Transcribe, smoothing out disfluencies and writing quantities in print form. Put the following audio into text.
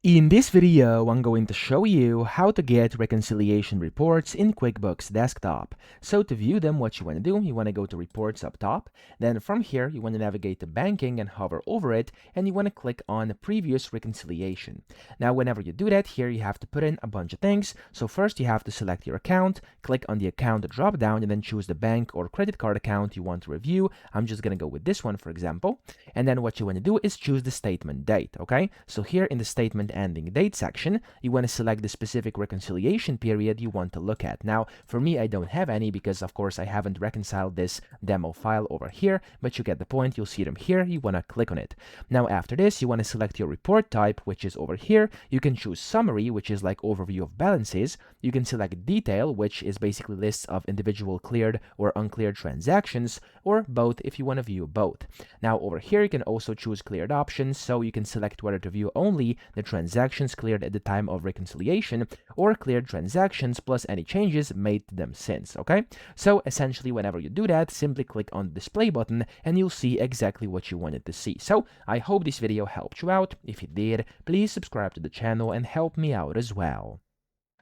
In this video, I'm going to show you how to get reconciliation reports in QuickBooks Desktop. So to view them, what you want to do, you want to go to Reports up top. Then from here, you want to navigate to Banking and hover over it, and you want to click on Previous Reconciliation. Now, whenever you do that, here you have to put in a bunch of things. So first, you have to select your account, click on the Account drop-down, and then choose the bank or credit card account you want to review. I'm just going to go with this one, for example. And then what you want to do is choose the statement date, okay? So here in the statement ending date section, you want to select the specific reconciliation period you want to look at. Now, for me, I don't have any because, of course, I haven't reconciled this demo file over here, but you get the point. You'll see them here. You want to click on it. Now, after this, you want to select your report type, which is over here. You can choose summary, which is like overview of balances. You can select detail, which is basically lists of individual cleared or uncleared transactions, or both if you want to view both. Now, over here, you can also choose cleared options, so you can select whether to view only the transactions cleared at the time of reconciliation or cleared transactions plus any changes made to them since, okay? So essentially, whenever you do that, simply click on the display button and you'll see exactly what you wanted to see. So I hope this video helped you out. If it did, please subscribe to the channel and help me out as well.